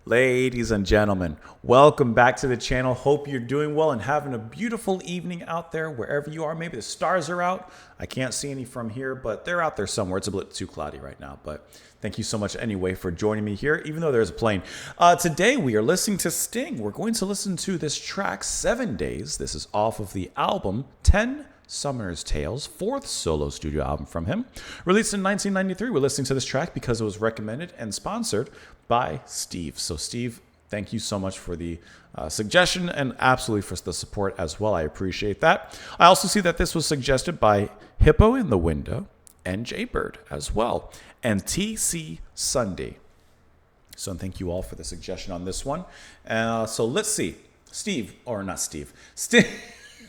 Ladies and gentlemen, welcome back to the channel. Hope you're doing well and having a beautiful evening out there wherever you are. Maybe the stars are out. I can't see any from here, but they're out there somewhere. It's a bit too cloudy right now, but thank you so much anyway for joining me here, even though there's a plane. Today we are listening to Sting. We're going to listen to this track, 7 Days. This is off of the album 10 Summoner's Tales, fourth solo studio album from him. Released in 1993, we're listening to this track because it was recommended and sponsored by Steve. So Steve, thank you so much for the suggestion and absolutely for the support as well. I appreciate that. I also see that this was suggested by Hippo in the Window and Jaybird as well, and TC Sunday. So thank you all for the suggestion on this one. So let's see. Sting.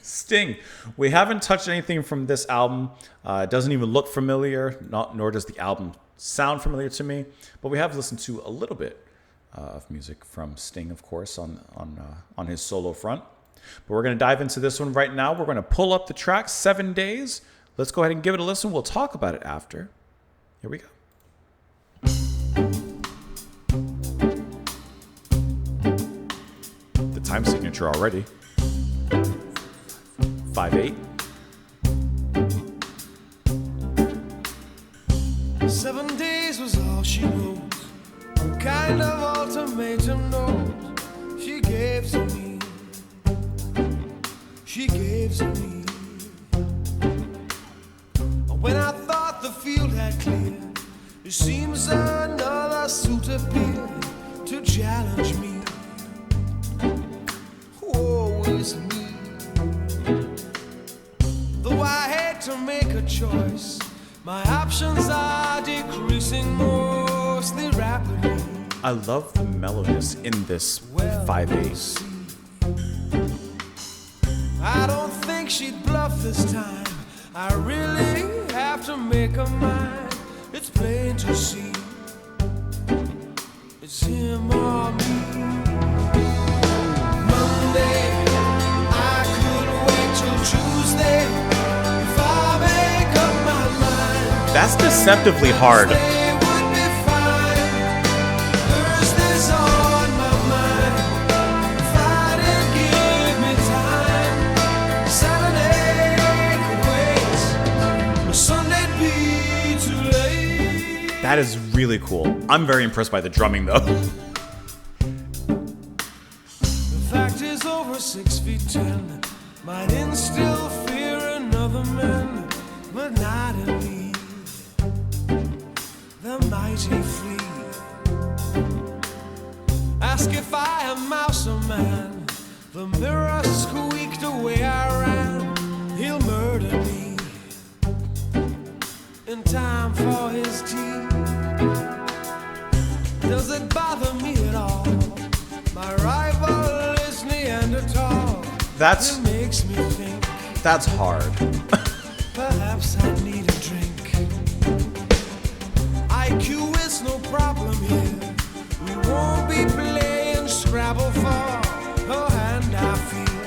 Sting. We haven't touched anything from this album. It doesn't even look familiar, nor does the album sound familiar to me. But we have listened to a little bit of music from Sting, of course, on his solo front. But we're going to dive into this one right now. We're going to pull up the track, 7 Days. Let's go ahead and give it a listen. We'll talk about it after. Here we go. The time signature already. 5/8. 7 days was all she wrote. Kind of ultimatum note she gave to me. She gave to me. When I thought the field had cleared, it seems another suit appeared to challenge me. Woe is me. Though I had to make a choice, my options are decreasing mostly rapidly. I love the mellowness in this 5/8. I don't think she'd bluff this time. I really have to make her mine. It's plain to see. It's him or me. Monday, I could wait till Tuesday. If I make up my mind, That's deceptively hard. Thursday would be fine. Thursday's on my mind. Friday, give me time. Saturday could wait. But Sunday'd be too late. That is really cool. I'm very impressed by the drumming, though. The fact is, over 6'10", might instill fear in other men, but not in me. The mighty flee. Ask if I am mouse or man. The mirror squeaked away I ran. He'll murder me in time for his tea. Does it bother me at all? My rival is Neanderthal. That's It makes me think hard. perhaps I need a drink. IQ is no problem here. We won't be playing Scrabble for her hand, I feel.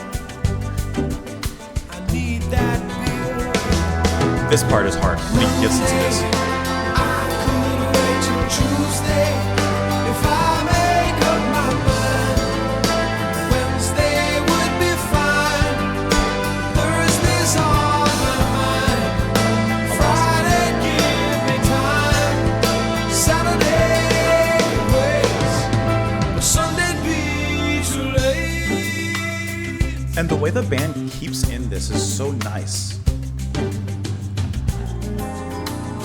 I need that beer. This part is hard when he gets into this. I could wait till Tuesday if I make up my mind. Wednesday would be fine. Thursday's on my mind. Friday, give me time. Saturday waits, but Sunday'd be too late. And the way the band keeps in this is so nice.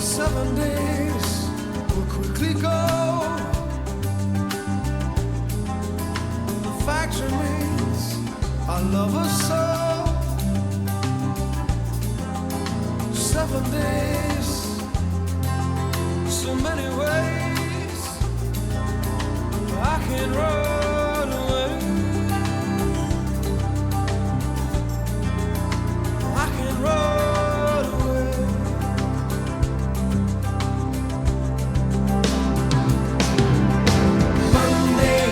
7 days will quickly go. The fact remains, I love her so. 7 days, so many ways I can run away. I can run away. Monday,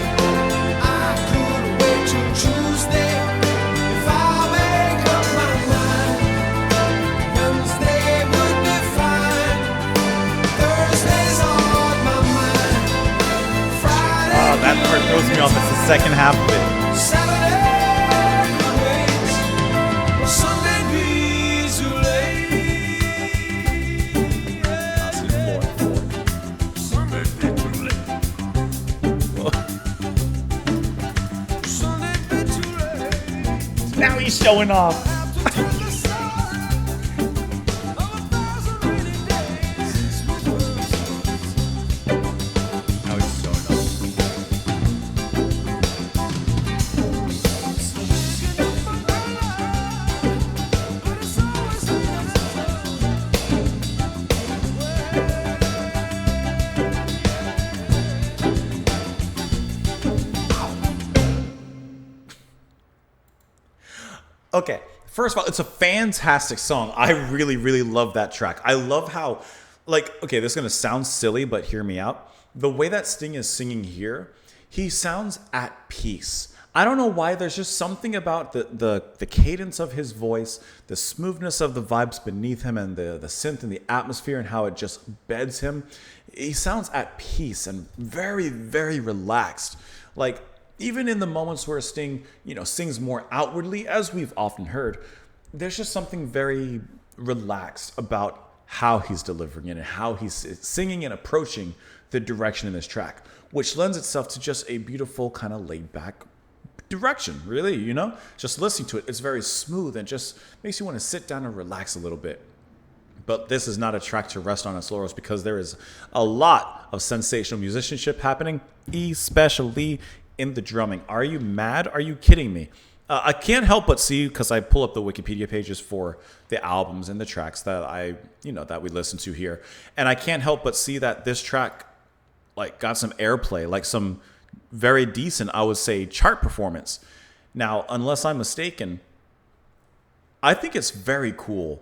I could wait till Tuesday if I make up my mind. Wednesday would be fine. Thursday's on my mind. Friday. That part Throws me off. It's the second half of it. Saturday could wait. Sunday be too late. That's in four. Sunday be too late. Sunday be too late. Now he's showing off. After the sun of 1,000 rainy days. Now he's showing off. But it's always Okay, first of all, it's a fantastic song. I really, really love that track. I love how, like, okay, this is gonna sound silly, but hear me out. The way that Sting is singing here, he sounds at peace. I don't know why. There's just something about the cadence of his voice, the smoothness of the vibes beneath him, and the synth and the atmosphere, and how it just beds him. He sounds at peace and very, very relaxed. Like, even in the moments where Sting, sings more outwardly, as we've often heard, there's just something very relaxed about how he's delivering it and how he's singing and approaching the direction in this track, which lends itself to just a beautiful kind of laid back direction, really, Just listening to it, it's very smooth and just makes you want to sit down and relax a little bit. But this is not a track to rest on its laurels because there is a lot of sensational musicianship happening, especially in the drumming. Are you mad? Are you kidding me? I can't help but see, because I pull up the Wikipedia pages for the albums and the tracks that that we listen to here, and I can't help but see that this track got some airplay, some very decent, I would say, chart performance. Now, unless I'm mistaken, I think it's very cool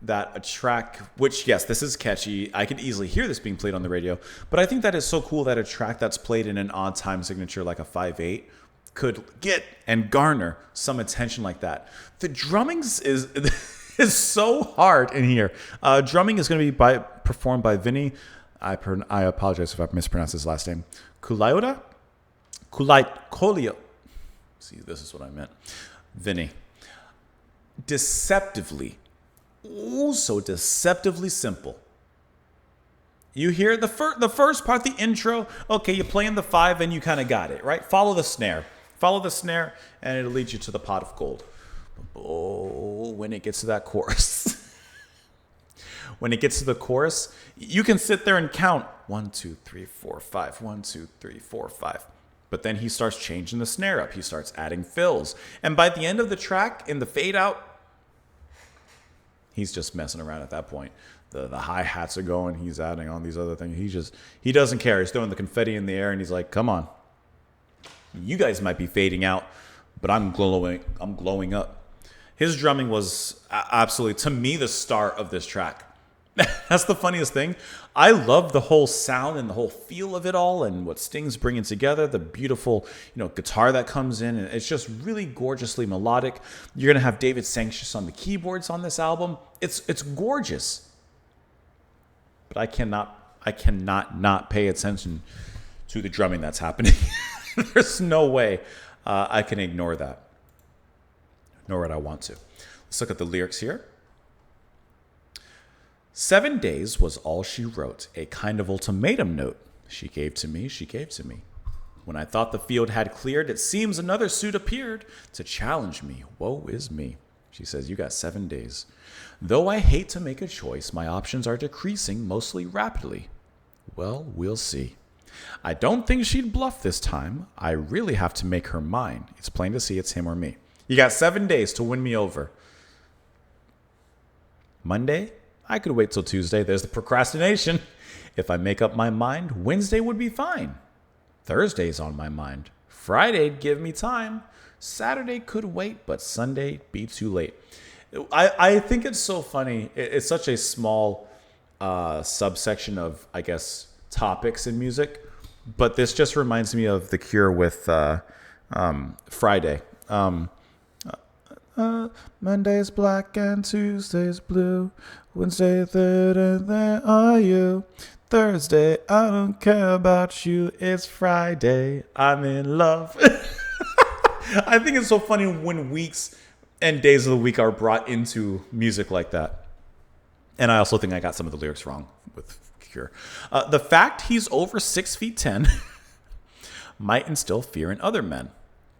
that a track, which, yes, this is catchy. I could easily hear this being played on the radio, but I think that is so cool that a track that's played in an odd time signature like a 5/8 could get and garner some attention like that. The drumming is so hard in here. Drumming is going to be performed by Vinny. I apologize if I mispronounced his last name. Kolio. See, this is what I meant. Vinny. Deceptively. So deceptively simple. You hear the first part, the intro. Okay, you're playing the 5 and you kind of got it, right? Follow the snare, and it'll lead you to the pot of gold. Oh, when it gets to that chorus, you can sit there and count 1, 2, 3, 4, 5. 1, 2, 3, 4, 5. But then he starts changing the snare up. He starts adding fills, and by the end of the track, in the fade out, he's just messing around at that point. The hi-hats are going. He's adding on these other things. He doesn't care. He's throwing the confetti in the air, and he's like, come on. You guys might be fading out, but I'm glowing up. His drumming was absolutely, to me, the star of this track. That's the funniest thing. I love the whole sound and the whole feel of it all and what Sting's bringing together, the beautiful, guitar that comes in, and it's just really gorgeously melodic. You're going to have David Sancious on the keyboards on this album. It's gorgeous. But I cannot not pay attention to the drumming that's happening. There's no way I can ignore that. Nor would I want to. Let's look at the lyrics here. 7 days was all she wrote, a kind of ultimatum note. She gave to me. When I thought the field had cleared, it seems another suit appeared to challenge me. Woe is me. She says, you got 7 days. Though I hate to make a choice, my options are decreasing mostly rapidly. Well, we'll see. I don't think she'd bluff this time. I really have to make her mine. It's plain to see it's him or me. You got 7 days to win me over. Monday? I could wait till Tuesday. There's the procrastination. If I make up my mind, Wednesday would be fine. Thursday's on my mind. Friday'd give me time. Saturday could wait, but Sunday'd be too late. I think it's so funny. It's such a small subsection of, I guess, topics in music. But this just reminds me of The Cure with Friday. Monday's black and Tuesday's blue. Wednesday, third, and there are you. Thursday. I don't care about you. It's Friday. I'm in love. I think it's so funny when weeks and days of the week are brought into music like that. And I also think I got some of the lyrics wrong with Cure. The fact he's over 6'10" might instill fear in other men,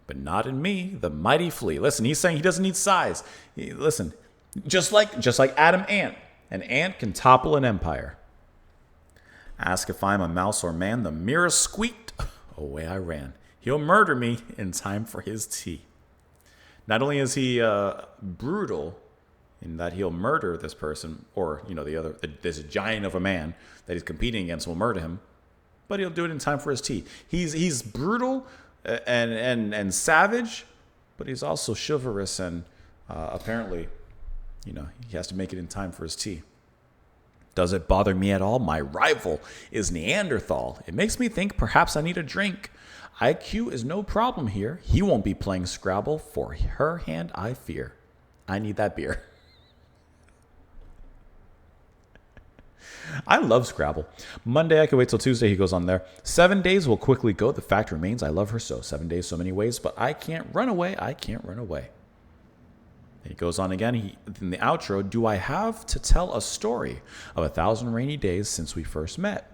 but not in me, the mighty flea. Listen, he's saying he doesn't need size. Listen, just like Adam Ant, an ant can topple an empire. Ask if I'm a mouse or man, the mirror squeaked. Away I ran. He'll murder me in time for his tea. Not only is he brutal in that he'll murder this person, or there's a giant of a man that he's competing against will murder him, but he'll do it in time for his tea. He's brutal and savage, but he's also chivalrous and apparently, he has to make it in time for his tea. Does it bother me at all? My rival is Neanderthal. It makes me think perhaps I need a drink. IQ is no problem here. He won't be playing Scrabble. For her hand, I fear. I need that beer. I love Scrabble. Monday, I can wait till Tuesday. He goes on there. 7 days will quickly go. The fact remains, I love her so. 7 days, so many ways, but I can't run away. I can't run away. He goes on again. In the outro, do I have to tell a story of 1,000 rainy days since we first met?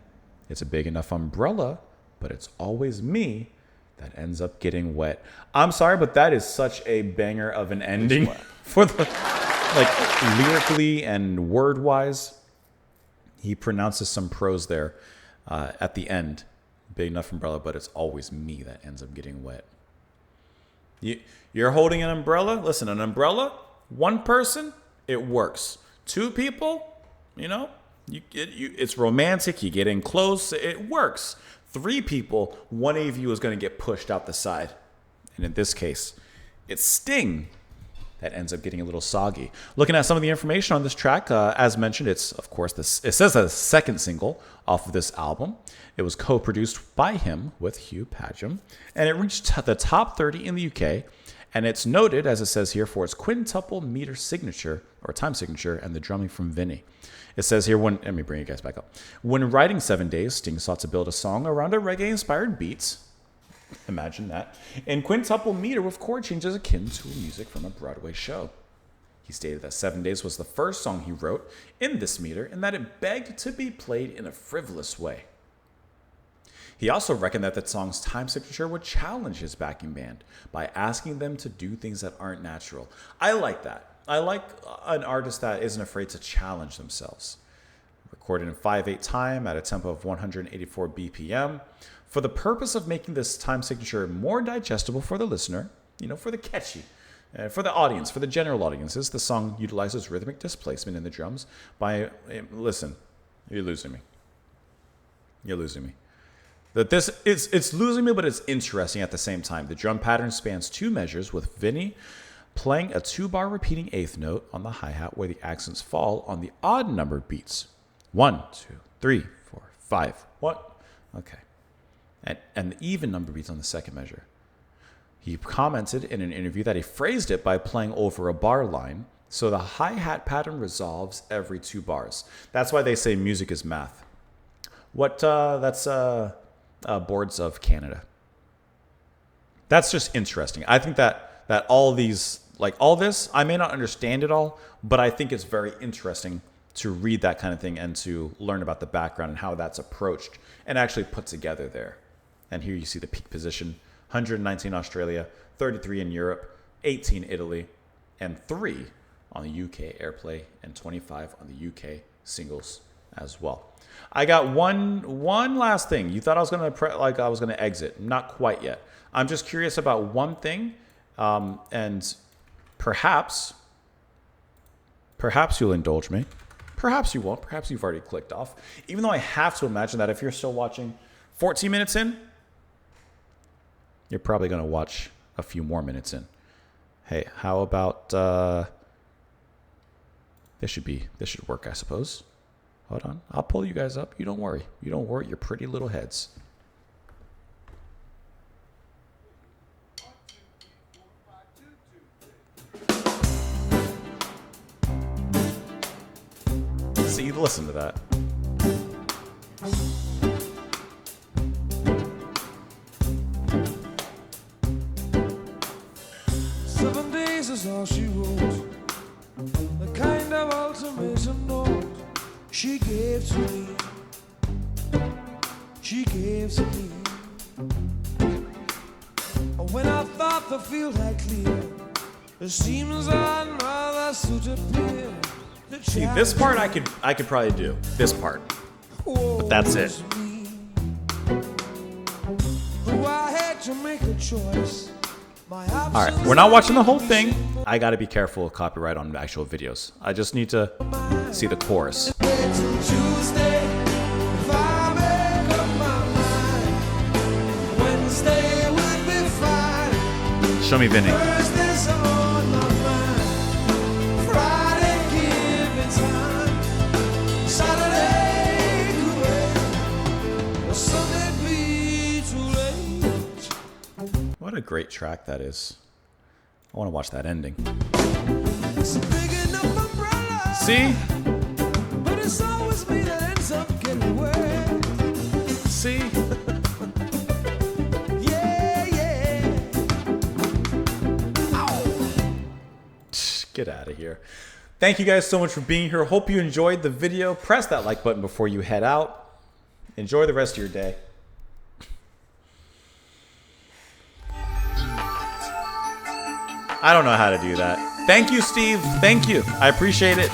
It's a big enough umbrella, but it's always me that ends up getting wet. I'm sorry, but that is such a banger of an ending for the, lyrically and word-wise. He pronounces some prose there at the end. Big enough umbrella, but it's always me that ends up getting wet. You're holding an umbrella. Listen, an umbrella, one person, it works. Two people, it's romantic. You get in close, it works. Three people, one of you is going to get pushed out the side. And in this case, it's Sting that ends up getting a little soggy. Looking at some of the information on this track, as mentioned, it's, of course, it says a second single off of this album. It was co-produced by him with Hugh Padgham, and it reached the top 30 in the UK, and it's noted, as it says here, for its quintuple meter signature, or time signature, and the drumming from Vinny. It says here, let me bring you guys back up. When writing 7 Days, Sting sought to build a song around a reggae-inspired beats. Imagine that. In quintuple meter with chord changes akin to music from a Broadway show. He stated that 7 Days was the first song he wrote in this meter and that it begged to be played in a frivolous way. He also reckoned that the song's time signature would challenge his backing band by asking them to do things that aren't natural. I like that. I like an artist that isn't afraid to challenge themselves. Recorded in 5/8 time at a tempo of 184 BPM. For the purpose of making this time signature more digestible for the listener, for the catchy, for the audience, for the general audiences, the song utilizes rhythmic displacement in the drums by, listen, you're losing me. You're losing me. It's losing me, but it's interesting at the same time. The drum pattern spans 2 measures with Vinny playing a 2-bar repeating 8th note on the hi-hat where the accents fall on the odd numbered beats. 1, 2, 3, 4, 5. What? Okay. And the even number beats on the second measure. He commented in an interview that he phrased it by playing over a bar line, so the hi-hat pattern resolves every 2 bars. That's why they say music is math. That's Boards of Canada. That's just interesting. I think that all these, all this, I may not understand it all, but I think it's very interesting to read that kind of thing and to learn about the background and how that's approached and actually put together there. And here you see the peak position, 119 Australia, 33 in Europe, 18 Italy, and 3 on the UK airplay, and 25 on the UK singles as well. I got one last thing. You thought I was gonna exit. Not quite yet. I'm just curious about one thing, and perhaps you'll indulge me. Perhaps you won't. Perhaps you've already clicked off. Even though I have to imagine that if you're still watching 14 minutes in, you're probably going to watch a few more minutes in. Hey, how about this should work, I suppose. Hold on. I'll pull you guys up. You don't worry. Your pretty little heads. See, listen to that. was all she wrote. The kind of ultimatum note she gave to me. She gave to me. When I thought the field had cleared, it seems another suit appeared. See, this part I could probably do. This part. But that's it. I had to make a choice. All right, we're not watching the whole thing. I got to be careful of copyright on actual videos. I just need to see the chorus. Tuesday, if I make up my mind, Wednesday would be fine. Show me Vinny. Thursday's on my mind. Friday, give it time. Saturday, could wait. Sunday, be too late. What a great track that is. I want to watch that ending. It's a big enough umbrella. See? But it's always me that ends up getting wet. See? Yeah, yeah. Ow. Get out of here. Thank you guys so much for being here. Hope you enjoyed the video. Press that like button before you head out. Enjoy the rest of your day. I don't know how to do that. Thank you, Steve. Thank you. I appreciate it.